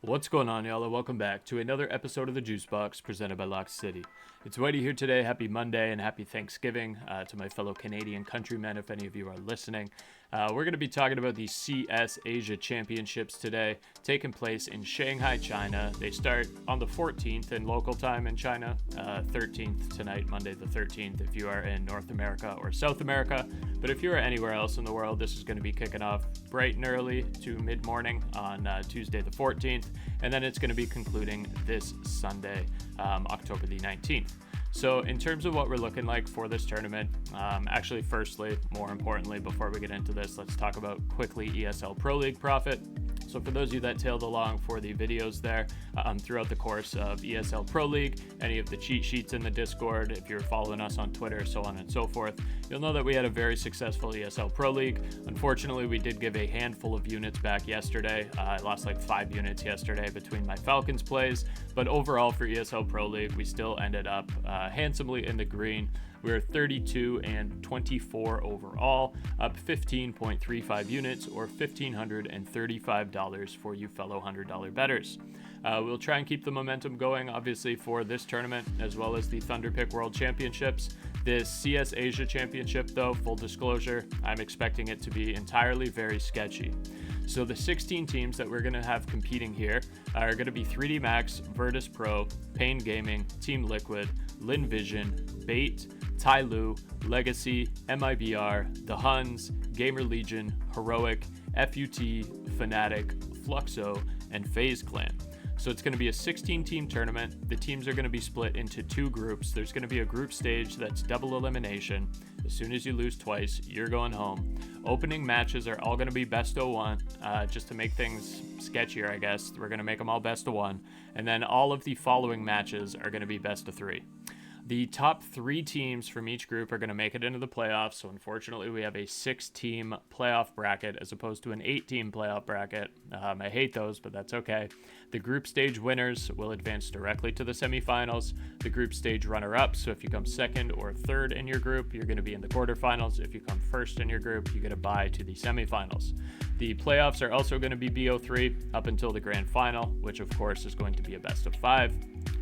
What's going on, y'all, and welcome back to another episode of the JuiceBox presented by LOCKCITY. It's Whitey here today. Happy Monday and happy Thanksgiving to my fellow Canadian countrymen, if any of you are listening. We're going to be talking about the CS Asia Championships today, taking place in Shanghai, China. They start on the 14th in local time in China, 13th tonight, Monday the 13th, if you are in North America or South America. But if you're anywhere else in the world, this is going to be kicking off bright and early to mid-morning on Tuesday the 14th, and then it's going to be concluding this Sunday, October the 19th. So in terms of what we're looking like for this tournament, actually, firstly, more importantly, before we get into this, let's talk about quickly ESL Pro League profit. So for those of you that tailed along for the videos there throughout the course of ESL Pro League, any of the cheat sheets in the Discord, if you're following us on Twitter, so on and so forth, you'll know that we had a very successful ESL Pro League. Unfortunately, we did give a handful of units back yesterday. I lost like 5 units yesterday between my Falcons plays, but overall for ESL Pro League, we still ended up handsomely in the green. We were 32 and 24 overall, up 15.35 units or $1,535 for you fellow $100 bettors. We'll try and keep the momentum going, obviously, for this tournament, as well as the Thunderpick World Championships. This CS Asia Championship, though, full disclosure, I'm expecting it to be entirely very sketchy. So the 16 teams that we're going to have competing here are going to be 3D Max, Virtuspro, Pain Gaming, Team Liquid, Lynn Vision, Bait, TYLOO, Legacy, MiBR, the Huns, GamerLegion, Heroic, FUT, fnatic, Fluxo, and FaZe Clan. So it's going to be a 16-team tournament. The teams are going to be split into 2 groups. There's going to be a group stage that's double elimination. As soon as you lose twice, you're going home. Opening matches are all going to be best of 1, just to make things sketchier, I guess. We're going to make them all best of 1. And then all of the following matches are going to be best of 3. The top 3 teams from each group are going to make it into the playoffs. So unfortunately, we have a 6-team playoff bracket as opposed to an 8-team playoff bracket. I hate those, but that's okay. The group stage winners will advance directly to the semifinals. The group stage runner-up, so if you come 2nd or 3rd in your group, you're going to be in the quarterfinals. If you come 1st in your group, you get a bye to the semifinals. The playoffs are also going to be BO3 up until the grand final, which of course is going to be a best of 5.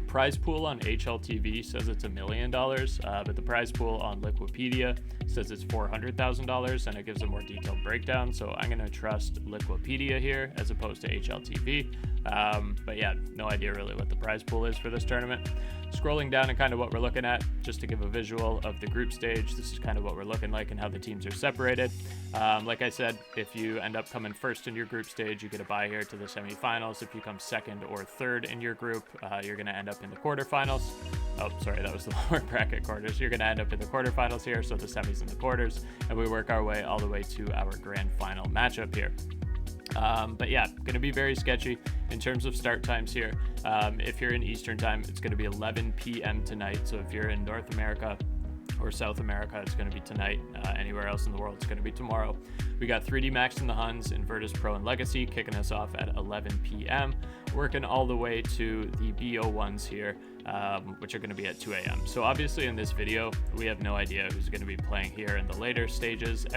Prize pool on HLTV says it's $1 million, but the prize pool on Liquipedia says it's $400,000, and it gives a more detailed breakdown. So I'm going to trust Liquipedia here as opposed to HLTV. But yeah, no idea really what the prize pool is for this tournament. Scrolling down and kind of what we're looking at, just to give a visual of the group stage, this is kind of what we're looking like and how the teams are separated. Like I said, if you end up coming 1st in your group stage, you get a bye here to the semifinals. If you come 2nd or 3rd in your group, you're going to end up in the quarterfinals. Oh, sorry, that was the lower bracket quarters. You're going to end up in the quarterfinals here, so the semis and the quarters, and we work our way all the way to our grand final matchup here. But yeah, going to be very sketchy in terms of start times here. If you're in Eastern time, it's going to be 11 p.m. tonight. So if you're in North America or South America, it's going to be tonight. Anywhere else in the world, it's going to be tomorrow. We got 3D Max and the Huns and Virtuspro and Legacy kicking us off at 11 p.m. Working all the way to the BO1s here, which are going to be at 2 a.m. So obviously in this video, we have no idea who's going to be playing here in the later stages.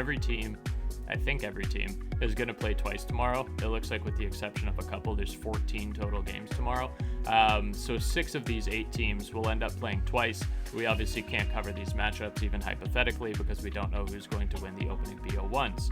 I think every team is going to play twice tomorrow. It looks like with the exception of a couple, there's 14 total games tomorrow. So 6 of these 8 teams will end up playing twice. We obviously can't cover these matchups even hypothetically because we don't know who's going to win the opening BO1s.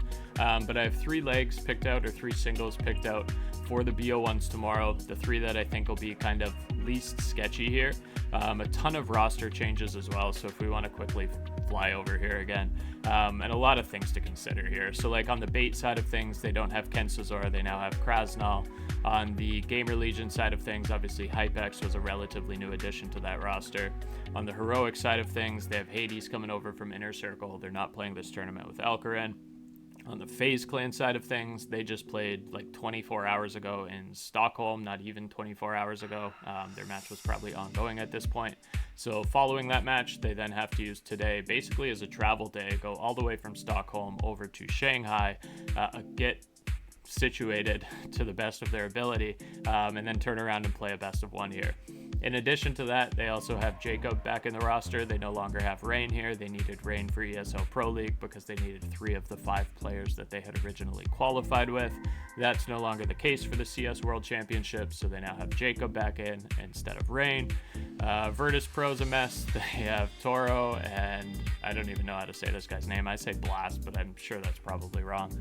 But I have 3 legs picked out, or 3 singles picked out for the BO1s tomorrow. The 3 that I think will be kind of least sketchy here. A ton of roster changes as well. So if we want to quickly fly over here again, and a lot of things to consider here. So like on the Bait side of things, they don't have Ken Cesar, they now have Krasnal. On the GamerLegion side of things, obviously Hypex was a relatively new addition to that roster. On the Heroic side of things, they have Hades coming over from Inner Circle. They're not playing this tournament with Alcaran. On the FaZe Clan side of things, they just played like 24 hours ago in Stockholm, not even 24 hours ago. Their match was probably ongoing at this point. So following that match, they then have to use today basically as a travel day, go all the way from Stockholm over to Shanghai, get situated to the best of their ability, and then turn around and play a best of 1 here. In addition to that, they also have Jacob back in the roster. They no longer have Rain here. They needed Rain for ESL Pro League because they needed 3 of the 5 players that they had originally qualified with. That's no longer the case for the CS World Championship, so they now have Jacob back in instead of Rain. Virtuspro's a mess. They have Toro, and I don't even know how to say this guy's name. I say Blast, but I'm sure that's probably wrong.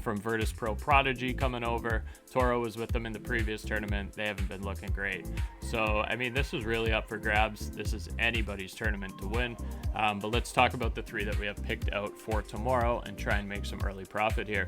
From Virtuspro Prodigy coming over. Toro was with them in the previous tournament. They haven't been looking great. So, I mean, this is really up for grabs. This is anybody's tournament to win. But let's talk about the 3 that we have picked out for tomorrow and try and make some early profit here.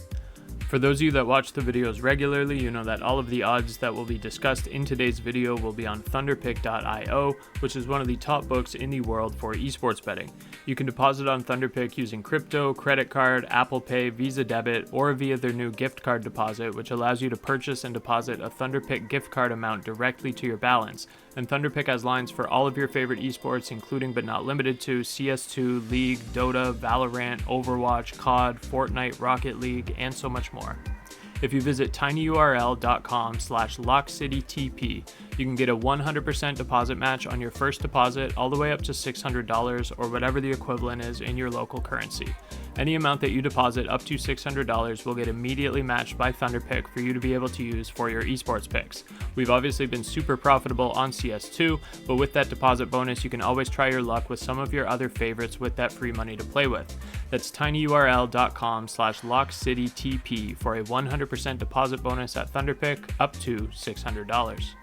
For those of you that watch the videos regularly, you know that all of the odds that will be discussed in today's video will be on Thunderpick.io, which is one of the top books in the world for esports betting. You can deposit on Thunderpick using crypto, credit card, Apple Pay, Visa Debit, or via their new gift card deposit, which allows you to purchase and deposit a Thunderpick gift card amount directly to your balance. And Thunderpick has lines for all of your favorite esports, including but not limited to CS2, League, Dota, Valorant, Overwatch, COD, Fortnite, Rocket League, and so much more. If you visit tinyurl.com/LOCKCITYTP, you can get a 100% deposit match on your first deposit all the way up to $600 or whatever the equivalent is in your local currency. Any amount that you deposit up to $600 will get immediately matched by Thunderpick for you to be able to use for your esports picks. We've obviously been super profitable on CS2, but with that deposit bonus, you can always try your luck with some of your other favorites with that free money to play with. That's tinyurl.com/LOCKCITYTP for a 100% deposit bonus at Thunderpick up to $600.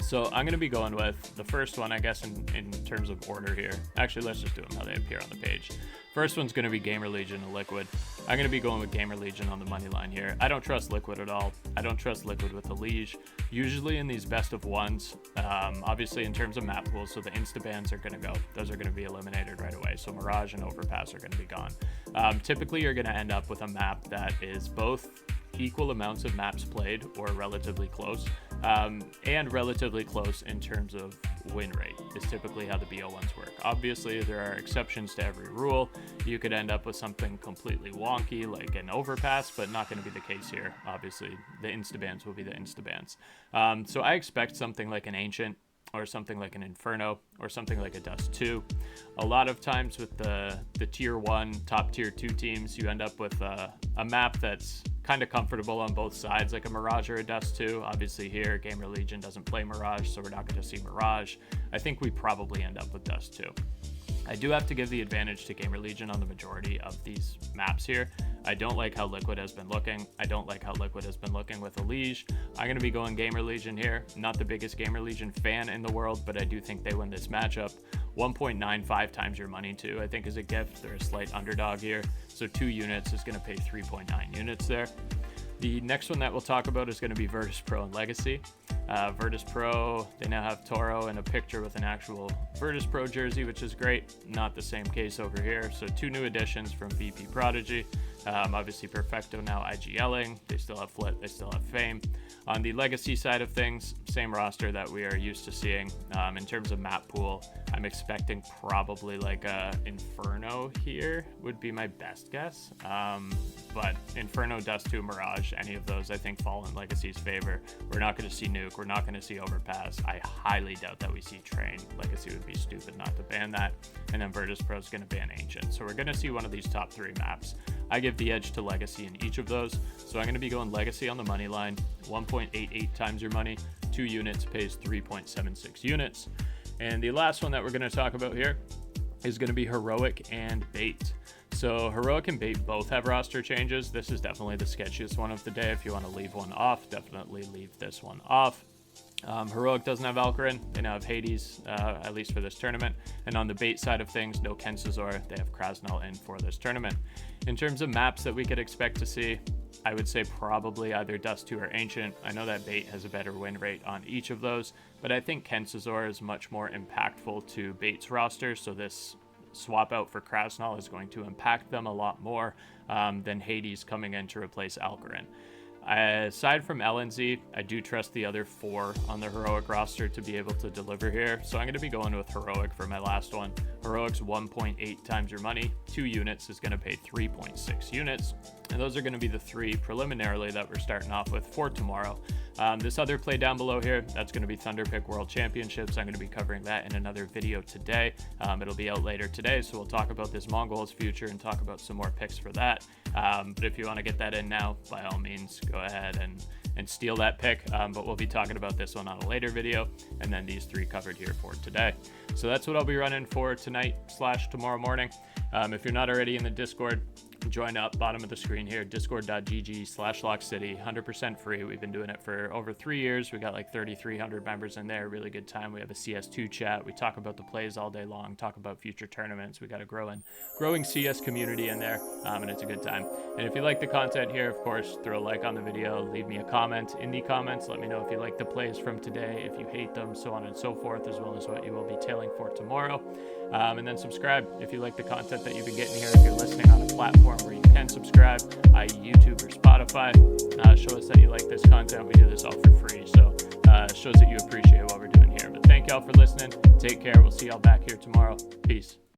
So I'm going to be going with the first one, I guess, in terms of order here. Actually, let's just do them how they appear on the page. First one's going to be GamerLegion and Liquid. I'm going to be going with GamerLegion on the money line here. I don't trust Liquid at all. I don't trust Liquid with the Liege. Usually in these best of ones, obviously in terms of map pools, so the insta-bans are going to go. Those are going to be eliminated right away. So Mirage and Overpass are going to be gone. Typically, you're going to end up with a map that is both equal amounts of maps played or relatively close, and relatively close in terms of win rate is typically how the BO1s work. Obviously, there are exceptions to every rule. You could end up with something completely wonky like an Overpass, but not going to be the case here. Obviously, the instabans will be the instabans. So I expect something like an Ancient or something like an Inferno or something like a Dust 2. A lot of times with the tier 1, top tier 2 teams, you end up with a map that's kind of comfortable on both sides, like a Mirage or a Dust 2. Obviously here, GamerLegion doesn't play Mirage, so we're not going to see Mirage. I think we probably end up with Dust 2. I do have to give the advantage to GamerLegion on the majority of these maps here. I don't like how Liquid has been looking. I don't like how Liquid has been looking with a Liege. I'm going to be going GamerLegion here. Not the biggest GamerLegion fan in the world, but I do think they win this matchup. 1.95 times your money too, I think, is a gift. They're a slight underdog here. So 2 units is going to pay 3.9 units there. The next one that we'll talk about is going to be Virtuspro and Legacy. Virtuspro, they now have Toro and a picture with an actual Virtuspro jersey, which is great. Not the same case over here. So 2 new additions from VP Prodigy. Obviously Perfecto now IGLing. They still have Flit, they still have Fame. On the Legacy side of things, same roster that we are used to seeing. In terms of map pool, I'm expecting probably like a Inferno here would be my best guess. But Inferno, Dust 2, Mirage, any of those I think fall in Legacy's favor. We're not going to see Nuke, we're not going to see Overpass. I highly doubt that we see Train. Legacy would be stupid not to ban that. And then Virtuspro is going to ban Ancient. So we're going to see one of these top 3 maps. I give the edge to Legacy in each of those. So I'm going to be going Legacy on the money line. 1.88 times your money. 2 units pays 3.76 units. And the last one that we're going to talk about here is going to be Heroic and Bait. So Heroic and Bait both have roster changes. This is definitely the sketchiest one of the day. If you want to leave one off, definitely leave this one off. Heroic doesn't have Valkyrin. They now have Hades, at least for this tournament. And on the Bait side of things, no Kensazor. They have Krasnal in for this tournament. In terms of maps that we could expect to see, I would say probably either Dust 2 or Ancient. I know that Bait has a better win rate on each of those, but I think Kensazor is much more impactful to Bait's roster, so this swap out for Krasnal is going to impact them a lot more than Hades coming in to replace Alcarin. Aside from LNZ, I do trust the other 4 on the Heroic roster to be able to deliver here. So I'm going to be going with Heroic for my last one. Heroics 1.8 times your money. 2 units is going to pay 3.6 units. And those are going to be the 3 preliminarily that we're starting off with for tomorrow. This other play down below here, that's going to be Thunderpick World Championships. I'm going to be covering that in another video today. It'll be out later today, so we'll talk about this Mongols future and talk about some more picks for that. But if you want to get that in now, by all means, go ahead and steal that pick. But we'll be talking about this one on a later video, and then these 3 covered here for today. So that's what I'll be running for tonight/tomorrow morning. If you're not already in the Discord, join up, bottom of the screen here, discord.gg/LOCKCITY, 100% free. We've been doing it for over 3 years. We got like 3,300 members in there, really good time. We have a CS2 chat. We talk about the plays all day long, talk about future tournaments. We got a growing CS community in there, and it's a good time. And if you like the content here, of course, throw a like on the video, leave me a comment in the comments. Let me know if you like the plays from today, if you hate them, so on and so forth, as well as what you will be tailing for tomorrow. And then subscribe if you like the content that you've been getting here. If you're listening on a platform where you can subscribe, i.e. YouTube or Spotify, show us that you like this content. We do this all for free, so it shows that you appreciate what we're doing here. But thank y'all for listening. Take care. We'll see y'all back here tomorrow. Peace.